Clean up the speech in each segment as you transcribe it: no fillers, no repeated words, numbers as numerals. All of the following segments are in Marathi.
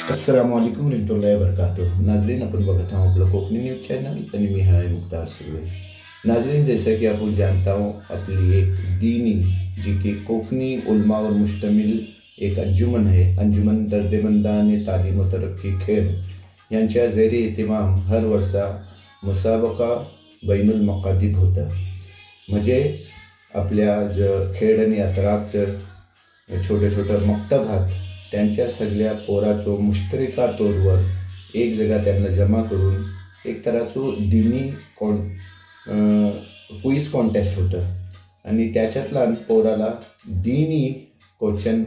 अस्सलामुअलैकुम रहमतुल्लाहि वबरकातुह। नाजरीन, अपन बघत आहों आपलं कोकणी न्यूज़ चॅनल आणि मी आहे मुख्तार सुर्वे। नाजरीन, जैसा कि आपको जानता हूँ, अपनी एक दीनी जी की कोकनी उलमा और मुश्तमिल एक अंजुमन है। अंजुमन दर्देमंदान तालीम व तरक्की खेळ यांच्या ज़ेरे इतिमाम हर वर्षा मुसाबका बैनुल मकादिब होतं। म्हणजे आपल्या खेळ आणि अतराफचं छोटे छोटे मक्तब आहेत, त्यांच्या सगळ्या पोराचो मुश्तरिका तौरवर एक जगा त्यांना जमा करून एक तराचं दिनी क्विज कॉन्टेस्ट होतं आणि त्याच्यातला पोराला दिनी क्वेश्चन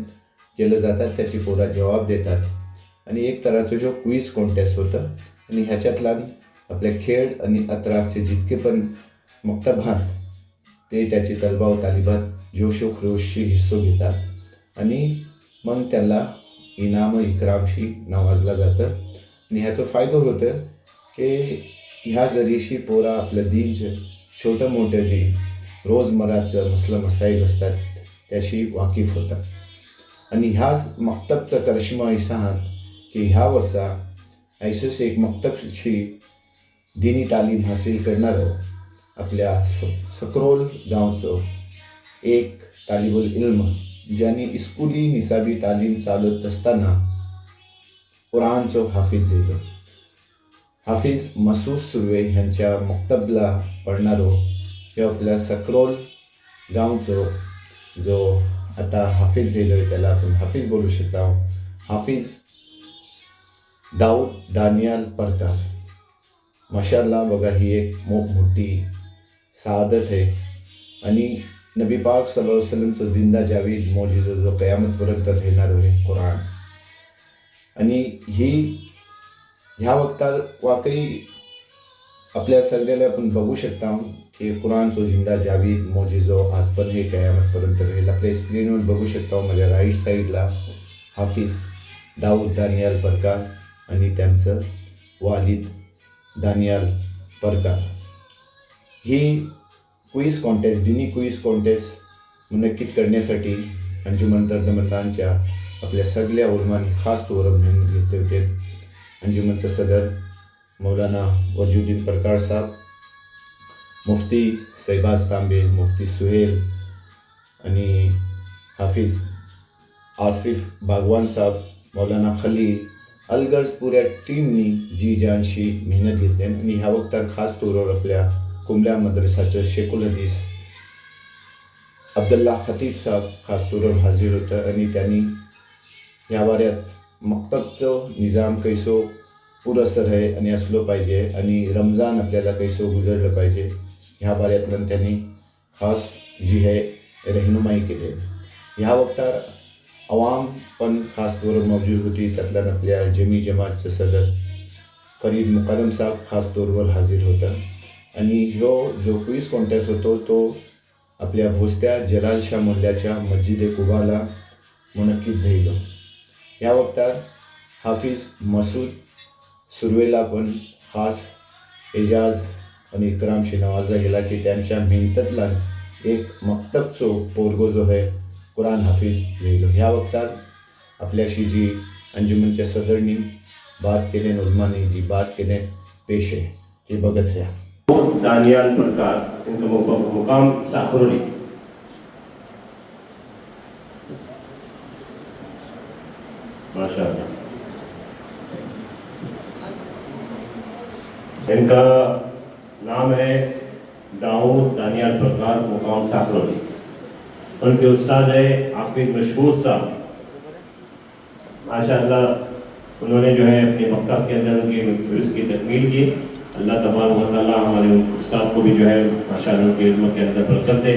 केलं जातात, त्याची पोरा जवाब देतात आणि एक तराचं जो क्विज कॉन्टेस्ट होतं आणि ह्याच्यातला आपल्या खेळ आणि अतराफचे जितके पण मक्तब आहेत ते त्याची तलबा व तालिबात जोशो खरोशशी हिस्सो घेतात आणि मग त्याला इनाम इक्रामशी नवाजला जातं आणि ह्याचं फायदो होतं की ह्या जरीशी पोरा आपलं दीनचं छोटं मोठं जी रोजमर्राचं मसलं मसाईल असतात त्याशी वाकिफ होतात। आणि ह्याच मक्तबचा करिश्मा असा आहे की ह्या वर्षा ऐसंच एक मक्तबची दीनी तालीम हासिल करणारं आपल्या सकरोल गावचं एक तालिबुल इल्म ज्यांनी स्कूली निसाबी तालीम चालत असताना कुराणचं हाफिज झालं। हाफिज मसूद सुर्वे ह्यांच्या मक्तबला पडणारो हे आपल्या सकरोल गावचं जो आता हाफिज झालो त्याला आपण हाफिज बोलू शकता। हाफिज दाऊद दानियाल परकार, माशाअल्लाह बघा, ही एक मोठी सादत आहे आणि नबी पाक सल्लल्लाहु अलैहि वसल्लमचं जिंदा जावीद मौजिजा जो कयामतपर्यंत राहणार आहे कुराण। आणि ही ह्या वक्तार वाकई आपल्या सगळ्याला आपण बघू शकता की कुराणचं जिंदा जावीद मौजिजो आज पण हे कयामतपर्यंत राहील। आपल्या स्क्रीनवर बघू शकता माझ्या राईट साईडला हाफिज दाऊद दानियाल परकार आणि त्यांचं वालिद दानियाल परकार। ही क्विज कॉन्टेस्ट दिनी क्विज कॉन्टेस्ट मुनक्कीद करण्यासाठी अंजुमन दर्देमंदांच्या आपल्या सगळ्या उलमांनी खास तौर मेहनत घेतले होते। अंजुमनचे सदर मौलाना वजुद्दीन परकार साहब, मुफ्ती सैबाज तांबे, मुफ्ती सुहेल आणि हाफिज आसिफ बागवान साहब, मौलाना खलील अलगर्ज पुऱ्या टीमनी जी जानशी मेहनत घेतली आणि ह्या वक्तार खास तौरवर आपल्या कुमला मद्रसाचं शेखुल हदीस अब्दुल्ला खतीब साहब खास तौरवर हाजीर होतं आणि त्यांनी ह्या वाऱ्यात मक्तबचं निजाम कैसो पुरसर आहे आणि असलो पाहिजे आणि रमजान आपल्याला कैसो गुजरलं पाहिजे ह्या बाऱ्यातलं त्यांनी खास जी आहे रहनुमाई केली। ह्या वक्तार अवाम पण खास तौर मौजूद होती, त्यातल्या आपल्या जमी जमातचं सदर फरीद मुकादम साहब खास तौरवर हाजीर होता आणि ह्यो जो क्विज कॉन्टेस्ट होतो तो आपल्या भोसत्या जलाल शाह मोल्ल्याच्या मस्जिद कुबाला मुनक्कीद झालो। या वक्तार हाफिज मसूद सुर्वेला पण खास एजाज आणि इक्रामशी नवाजला गेला की त्यांच्या मेहनततला एक मक्तबचो पोरगो जो आहे कुराण हाफिज झालो। ह्या वक्तार आपल्याशी जी अंजुमनच्या सदरनी बात केले उलमानी जी बात केले पेश आहे ते बघत राहा। दानियाल परकार, इनका मुकाम साखरोली। माशाअल्लाह, इनका नाम है दाऊद दानियाल परकार, मुकाम साखरोली। उनके उस्ताद है हाफिज मशहूर साहब। माशाअल्लाह, उन्होंने जो है अपने मक्तब के अंदर उनकी उसकी तकमील की। अल्लाह तबारक व तआला हमारे उस्ताद को भी जो है माशाअल्लाह उनके इल्म के अंदर बरकत दे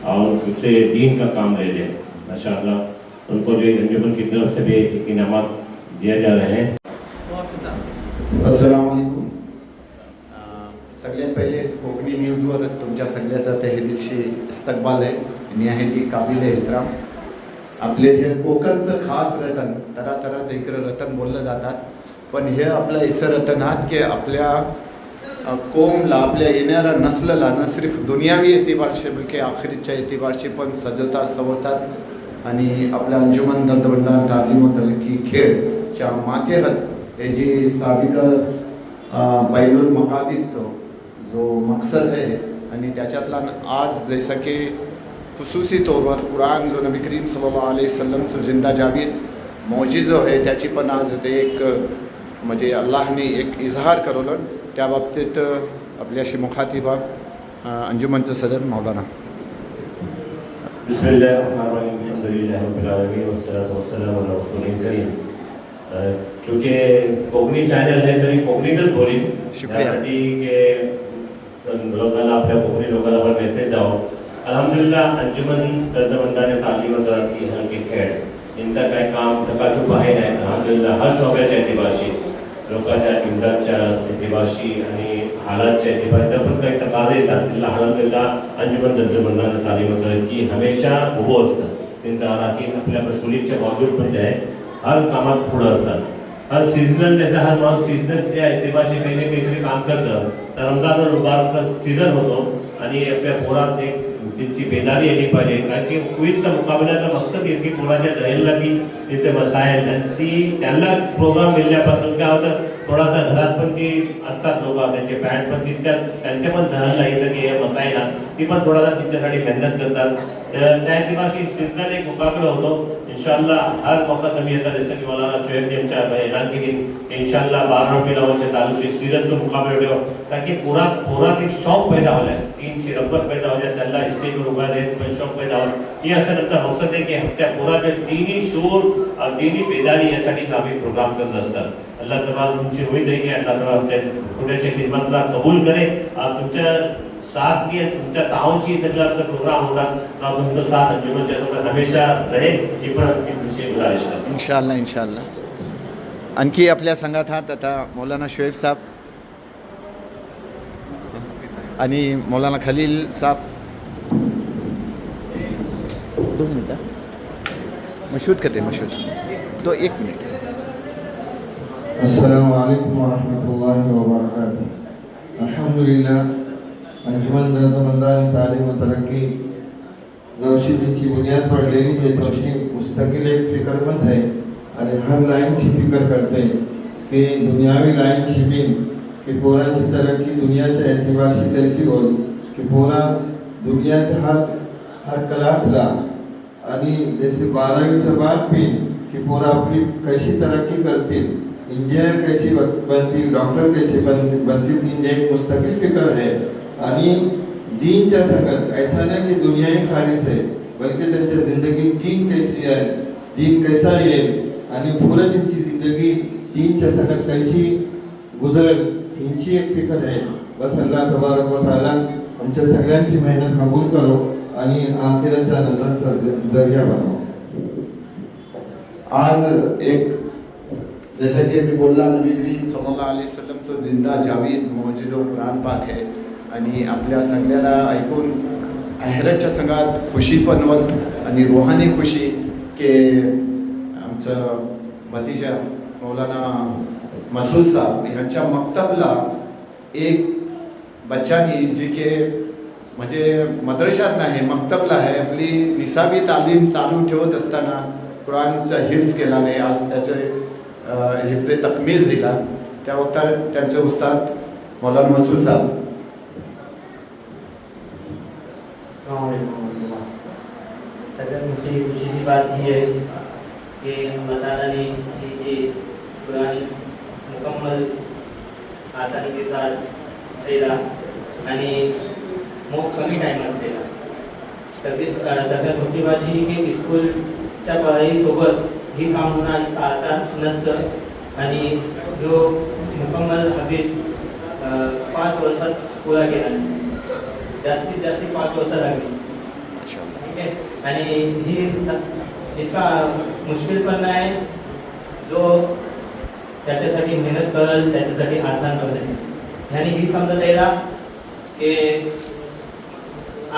और उससे दीन का काम ले दे। माशाअल्लाह उनको जो अंजुमन की तरफ से भी इनामात दिया जा रहे हैं। अस्सलाम वालेकुम। सगळ्यात पहिले कोकणी न्यूजवर तुमच्या सगळ्याचा तहेदिलशी इस्तकबाल आहे, निहायती काबिल एहतराम। आपले हे कोकणचं खास रतन, तरातराचं इकडं रतन बोललं जातात, पण हे आपलं इसं रतन आहात की आपल्या कोमला आपल्या येणाऱ्या नस्लला न सिर्फ दुनियावी एतिबारशी बल्कि आखिरीच्या एतिबारशी पण सजवतात सवरतात आणि आपल्या अंजुमन दर्देमंदान तालीम व तरक्की खेळ च्या माथेहत हे जी साबिक बैलुल मकातिबचो जो मकसद आहे आणि त्याच्यातला आज जैसा की खुसूसी तौरवर कुरान जो नबी करीम सल्लल्लाहु अलैहि वसल्लमचो जिंदा जावीद मौजिजो आहे त्याची पण आज ते एक म्हणजे अल्लाहने एक इजहार करवलं. त्या बाबतीत आपल्याशी मुखातिबा अंजुमनचं सदर मौलाना. बिस्मिल्लाहिर्रहमानिर्रहीम अल्हम्दुलिल्लाहि रब्बिल आलमीन वस्सलातु वस्सलामु अला रसूलिल करीम. चूँकि कोकणी चॅनल आहे तरी कोकणीतच बोलीन त्यासाठी की लोकांना आपल्या कोकणी लोकांना पण मेसेज जावं. अल्हम्दुलिल्लाह अंजुमन दर्दमंदाने तालीम व तरक्की हलके खेळ यांचं काय काम ढकाचूक आहे नाही. अल्हम्दुलिल्लाह हर शोब्याच्या एतिबाशी लोकांच्या इमदादच्या एतिबाशी आणि हालातच्या एतिबाशी पण काही तकाजे येतात तिला अल्हम्दुलिल्लाह अंजुमन दर्दमंदाने तालीम व तरक्की हमेशा उभं असतं. त्यांचा आराखीन आपल्या मशगुलीच्या बाजूला पण आहे हर कामात पुढं असतात. हर सीजनल जैसा हर माणूस सीजनच्या एतिबाशी काही ना काहीतरी काम करतं. तर रमजान मुबारकचा सीझन होतो आणि आपल्या पोरात एक त्यांची बेदारी आली पाहिजे. कारण की क्विजचा मुकाबल्याचा मकसद आहे की पोराच्या दहेलला की तिथे मसायल ती त्यांना प्रोग्राम मिळण्यापासून काय होतं थोडासा घरात पण ती असतात लोक त्यांचे पॅन्ट पण त्यांच्या पण जहलला येतं की हे मसायला ती पण थोडासा तिच्यासाठी मेहनत करतात. त्या दिवशी सीजनल एक मुकाबला होतो. इंशाअल्लाह हर वक्त आम्ही येतात जसं की मौलाना शुएब यांच्या ऐलान केली इंशाअल्लाह 12 रबीउल अव्वलच्या तालुशी सीजनचा मुकाबला ठेवा ताकि पोरात एक शौक पैदा होलाय तीनची रब्बत पैदा होल्या त्यांना स्टेजवर उभा राहायचं शौक पैदा होईल. ही असं नंतर मकसद आहे की त्या पोराचे दीनी शोर और दीनी बेदारी यासाठी आम्ही प्रोग्राम करत असतात. अल्लाह तआला तुमची उम्मीद आहे की अल्लाह तआला आमच्या पुण्याच्या खिदमतला कबूल करे. तुमच्या साथ दिए तुमच्या ताऊंशी सगळं आमचा प्रोग्राम होता और तुमचा साथ अंजुमनच्या सोबत हमेशा रहे ही पण आमची तुमची गुजारिश आहे. इन्शाअल्लाह इन्शाअल्लाह. आणखी आपल्या संघात आहात आता मौलाना शुएब साहेब आणि मौलाना खलील साहब. 2 मिनटं मशहूद करते मशहूद तो 1 मिनिट. अस्सलामु अलैकुम वरहमतुल्लाहि वबरकातुह. अल्हम्दुलिल्लाह अंजुमन दर्दमंदानी तालीम व तरक्की जवशी त्यांची बुनियाद पडलेली आहे तशी मुस्तकिल एक फिकरमंद आहे आणि हर लाईनची फिकर करते की दुनियावी लाईनची बिन की पोरांची तरक्की दुनियाच्या एतिबारशी कैसी होईल की पोरा दुनियाच्या हर क्लासला आणि जैसे 12वीच्या बाद बिन की पोरा आपली कैसी तरक्की करतील इंजिनियर कैसी बनतील डॉक्टर कैसे बनतील ती एक मुस्तकिल फिकर है. आणि दीनच्या संगत ऐसा नाही की दुनिया ही खालिस आहे बल्कि त्यांच्या जिंदगी दीन कैसी आहे दीन कैसा येईल आणि पुढे त्यांची जिंदगी दीनच्या संगत कैसी गुजरेल हिंची एक फिकर आहे. बस अल्लाह तबारक व तआला आमच्या सगळ्यांची मेहनत कबूल करो आणि आखिरच्या नजरचा जरिया बनाओ. आज एक जैसा कि मी बोलला नबी करीम सल्लल्लाहु अलैहि वसल्लमचं जिंदा जावीद मौजिजो कुरान पाक आहे आणि आपल्या सगळ्याला ऐकून आहिरतच्या संघात खुशी पनवल आणि रूहानी खुशी के आमचं भतीजा मौलाना मसूद साहब ह्यांच्या मक्तबला एक बच्चानी जे के म्हणजे मद्रशात नाही मक्तबला आहे आपली निसाबी तालीम चालू ठेवत असताना कुराणचा हिफ्ज केला नाही. आज त्याचे हिफ्जे तकमील दिला त्या वक्तात त्यांचे उस्ताद मौलाना मसूद साहब. सगळ्यात मोठी खुशीची बात ही आहे की अल्लाह ताला ने ही जी कुरान मुकम्मल आसानी के साथ दिला आणि खूप कमी टाईमात दिला. सगळ्यात मोठी बात ही की स्कूलच्या पढ़ाईसोबत ही काम होणं आसान नसतं आणि जो मुकम्मल हफीज 5 वर्षात पुरा केला. जास्तीत जास्त 5 वर्ष लागली. ठीक आहे आणि ही इतका मुश्किल पण नाही जो त्याच्यासाठी मेहनत करेल त्याच्यासाठी आसान पडते. आणि ही समजता येईल की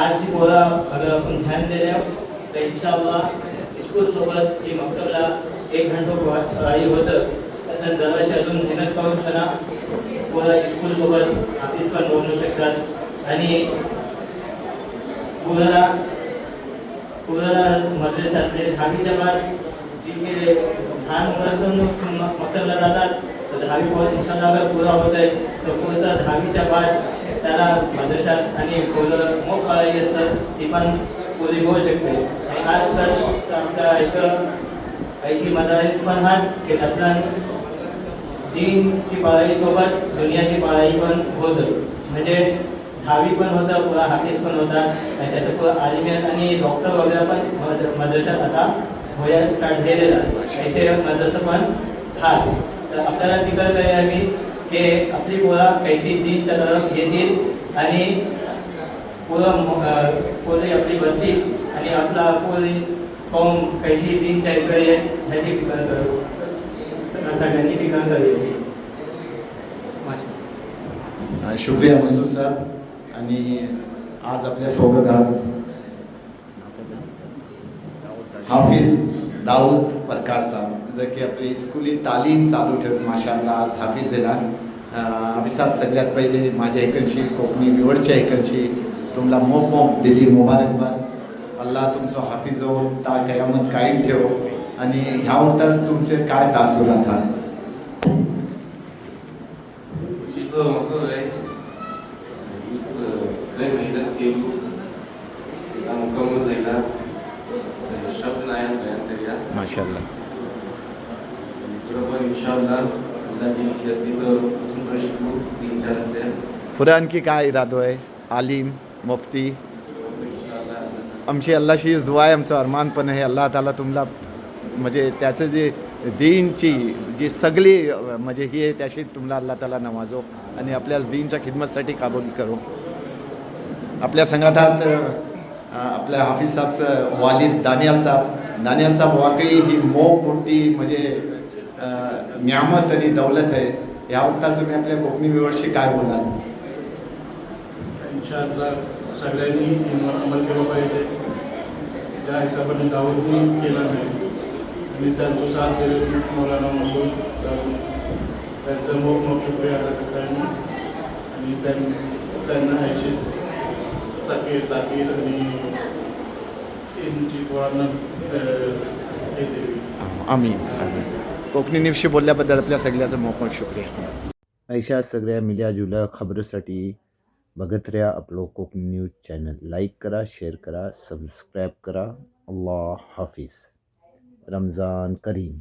आजची पोरा अगर आपण ध्यान दिलं तर इंशाअल्लाह स्कूलसोबत जी मक्तबला 1 घंटा पढ़ाई होतं तर जराशी अजून मेहनत करून छान पोरा स्कूलसोबत ऑफिस पण बनवू शकतात आणि पुराला मद्रसा 10वीच्या बाद जी के लहान मुलांकडून मक्तबला जातात तर 10वी पोर इंशाल्लाह अगर पुरा होत आहे तर पुढचं 10वीच्या बाद त्याला मदरशात आणि पोरं मोक कळाली असतं ती पण पुरी होऊ शकते. आणि आजकाल आपल्या इथं ऐशी मदारीस पण आहेत की त्यातल्या दीनची पळाईसोबत दुनियाची पळाई पण होतं. म्हणजे 10वी पण होतं, पुरा हाफिज पण होता आणि त्याच्या पुढं आलिमियत आणि डॉक्टर वगैरे पण मदरशात आता होया स्टार्ट झालेला ऐसे मदरसा पण हा. तर आपल्याला फिकर करायला हवी की आपली पोरा कैसी दीनच्या तरफ येतील आणि पुरी आपली वस्ती आणि आपला पुरी कौम कैसी दीनच्या इकडे येईल ह्याची फिकर करू सगळ्यांनी फिकर करायची. माशा शुक्रिया मसूद साहेब. आणि आज आपल्या सोबत आहात हाफिज दाऊद परकार साहेब, जर की आपली स्कूली तालीम चालू ठेवून माशाल्लाह आज हाफिज येणार. हाफिज साहेब सगळ्यात पहिले माझ्या इकडची कोकणी निवडच्या इकडची तुम्हाला मोप मोप दिली मुबारकबाद. अल्लाह तुमचं हाफिज हो ता कयामत कायम ठेवो. आणि ह्यावर तर तुमचे काय तासुरात आहात? खुशीचं मकं आहे लय मेहनत केली तिला मुकम्मल झाला शब्द नाही बयान करूया माशाल्लाह. पण इंशाअल्लाह अल्लाची असली तर अजून पण शिकू 3-4 रस्ते पुढे आणखी काय इरादो आहे? आलिम मुफ्ती आमची अल्लाशी दुआ आहे, आमचं अरमान पण आहे. अल्लाह ताला तुम्हाला म्हणजे त्याचं जे दीनची जी सगळी म्हणजे ही आहे त्याशी तुम्हाला अल्लाह ताला नवाजो आणि आपल्या दीनच्या खिदमतसाठी काबूल करो. आपल्या संघातात आपल्या हाफिज साहेबचं वालिद दानियाल साहेब वाकई ही मोठी म्हणजे न्यामत आणि दौलत आहे. या वक्ताला तुम्ही आपल्या कोकणी विवरशी काय बोलाल? इंशाअल्लाह सगळ्यांनी अंमल केला पाहिजे. ज्या हिशोबाने दाऊदनी केला नाही आणि त्यांचं साथ दिले मौलाना मसूद त्यांचं मोठ शुक्रिया अदा करता आणि त्यांना अशीच ताकीद आणि त्यांची पोरांना हे दिली. आमीन आमीन. कोकणी न्यूजशी बोलल्याबद्दल आपल्या सगळ्याचं मोठं शुक्रिया. अशा सगळ्या मिल्याजुल्या खबरसाठी बघत राहा आपलं कोकणी न्यूज चॅनल. लाईक करा, शेअर करा, सबस्क्राईब करा. अल्लाह हाफिज. रमज़ान करीम.